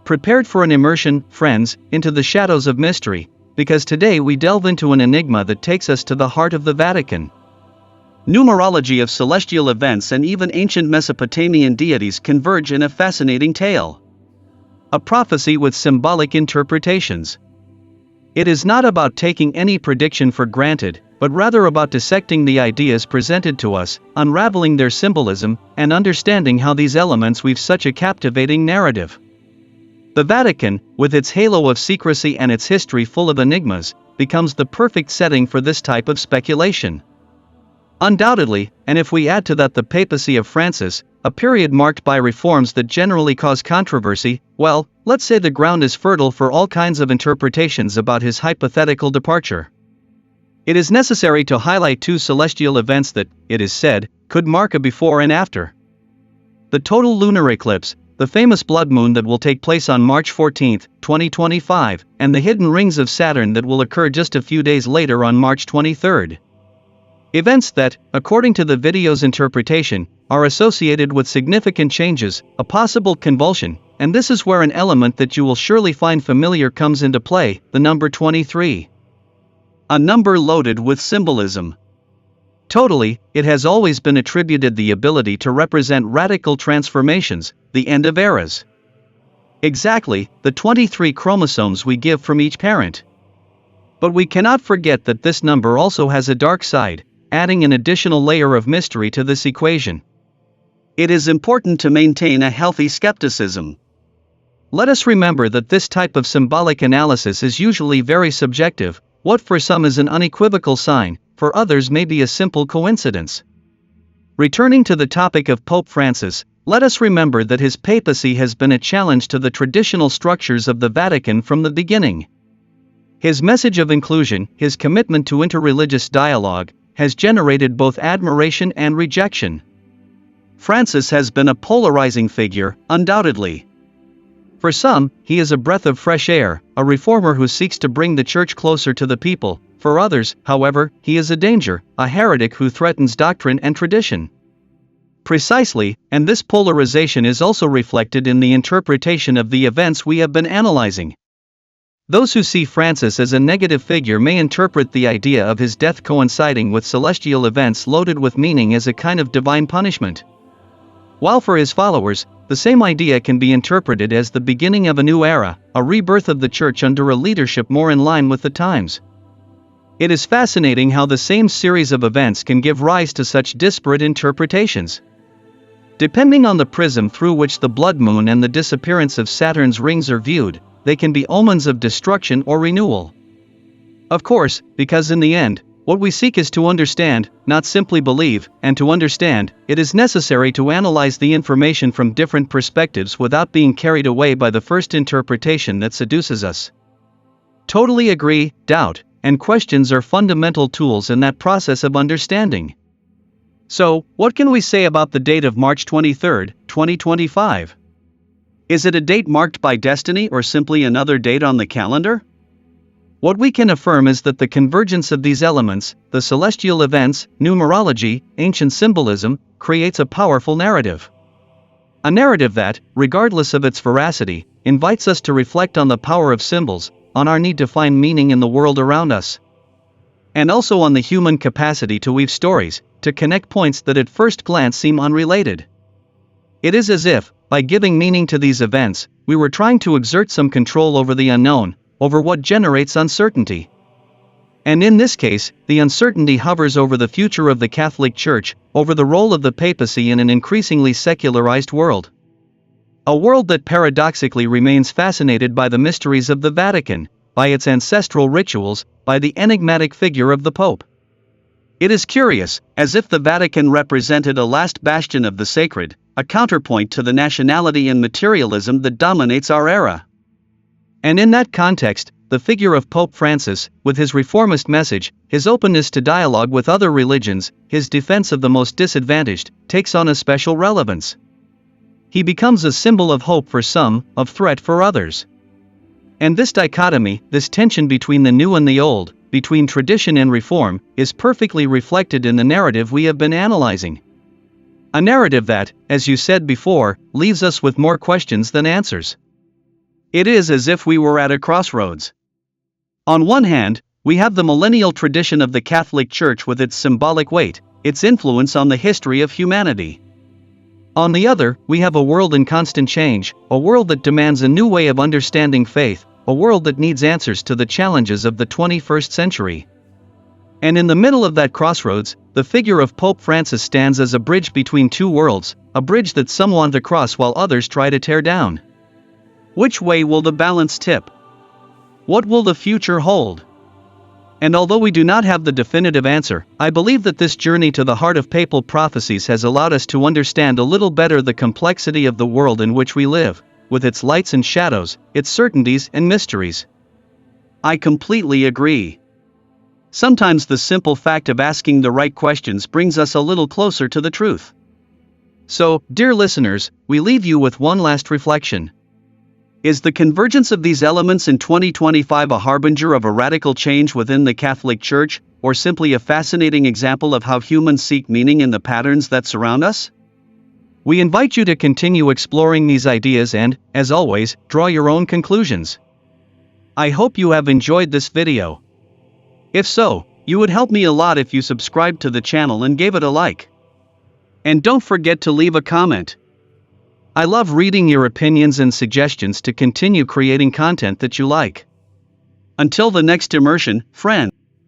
Prepared for an immersion, friends, into the shadows of mystery, because today we delve into an enigma that takes us to the heart of the Vatican. Numerology of celestial events and even ancient Mesopotamian deities converge in a fascinating tale. A prophecy with symbolic interpretations. It is not about taking any prediction for granted, but rather about dissecting the ideas presented to us, unraveling their symbolism, and understanding how these elements weave such a captivating narrative. The Vatican, with its halo of secrecy and its history full of enigmas, becomes the perfect setting for this type of speculation. Undoubtedly, and if we add to that the papacy of Francis, a period marked by reforms that generally cause controversy, well, let's say the ground is fertile for all kinds of interpretations about his hypothetical departure. It is necessary to highlight two celestial events that, it is said, could mark a before and after. The total lunar eclipse, the famous blood moon that will take place on March 14, 2025, and the hidden rings of Saturn that will occur just a few days later on March 23. Events that, according to the video's interpretation, are associated with significant changes, a possible convulsion, and this is where an element that you will surely find familiar comes into play, the number 23. A number loaded with symbolism. Totally, it has always been attributed the ability to represent radical transformations, the end of eras. Exactly, the 23 chromosomes we give from each parent. But we cannot forget that this number also has a dark side, adding an additional layer of mystery to this equation. It is important to maintain a healthy skepticism. Let us remember that this type of symbolic analysis is usually very subjective. What for some is an unequivocal sign, for others may be a simple coincidence. Returning to the topic of Pope Francis, let us remember that his papacy has been a challenge to the traditional structures of the Vatican from the beginning. His message of inclusion, his commitment to interreligious dialogue, has generated both admiration and rejection. Francis has been a polarizing figure, undoubtedly. For some, he is a breath of fresh air, a reformer who seeks to bring the church closer to the people. For others, however, he is a danger, a heretic who threatens doctrine and tradition. Precisely, and this polarization is also reflected in the interpretation of the events we have been analyzing. Those who see Francis as a negative figure may interpret the idea of his death coinciding with celestial events loaded with meaning as a kind of divine punishment. While for his followers, the same idea can be interpreted as the beginning of a new era, a rebirth of the church under a leadership more in line with the times. It is fascinating how the same series of events can give rise to such disparate interpretations. Depending on the prism through which the blood moon and the disappearance of Saturn's rings are viewed, they can be omens of destruction or renewal. Of course, because in the end, what we seek is to understand, not simply believe, and to understand, it is necessary to analyze the information from different perspectives without being carried away by the first interpretation that seduces us. Totally agree, doubt, and questions are fundamental tools in that process of understanding. So, what can we say about the date of March 23, 2025? Is it a date marked by destiny or simply another date on the calendar? What we can affirm is that the convergence of these elements, the celestial events, numerology, ancient symbolism, creates a powerful narrative. A narrative that, regardless of its veracity, invites us to reflect on the power of symbols, on our need to find meaning in the world around us, and also on the human capacity to weave stories, to connect points that at first glance seem unrelated. It is as if, by giving meaning to these events, we were trying to exert some control over the unknown, over what generates uncertainty. And in this case, the uncertainty hovers over the future of the Catholic Church, over the role of the papacy in an increasingly secularized world. A world that paradoxically remains fascinated by the mysteries of the Vatican, by its ancestral rituals, by the enigmatic figure of the Pope. It is curious, as if the Vatican represented a last bastion of the sacred, a counterpoint to the nationality and materialism that dominates our era. And in that context, the figure of Pope Francis, with his reformist message, his openness to dialogue with other religions, his defense of the most disadvantaged, takes on a special relevance. He becomes a symbol of hope for some, of threat for others. And this dichotomy, this tension between the new and the old, between tradition and reform, is perfectly reflected in the narrative we have been analyzing. A narrative that, as you said before, leaves us with more questions than answers. It is as if we were at a crossroads. On one hand, we have the millennial tradition of the Catholic Church with its symbolic weight, its influence on the history of humanity. On the other, we have a world in constant change, a world that demands a new way of understanding faith, a world that needs answers to the challenges of the 21st century. And in the middle of that crossroads, the figure of Pope Francis stands as a bridge between two worlds, a bridge that some want to cross while others try to tear down. Which way will the balance tip? What will the future hold? And although we do not have the definitive answer, I believe that this journey to the heart of papal prophecies has allowed us to understand a little better the complexity of the world in which we live, with its lights and shadows, its certainties and mysteries. I completely agree. Sometimes the simple fact of asking the right questions brings us a little closer to the truth. So, dear listeners, we leave you with one last reflection. Is the convergence of these elements in 2025 a harbinger of a radical change within the Catholic Church, or simply a fascinating example of how humans seek meaning in the patterns that surround us? We invite you to continue exploring these ideas and, as always, draw your own conclusions. I hope you have enjoyed this video. If so, you would help me a lot if you subscribed to the channel and gave it a like. And don't forget to leave a comment. I love reading your opinions and suggestions to continue creating content that you like. Until the next immersion, friend.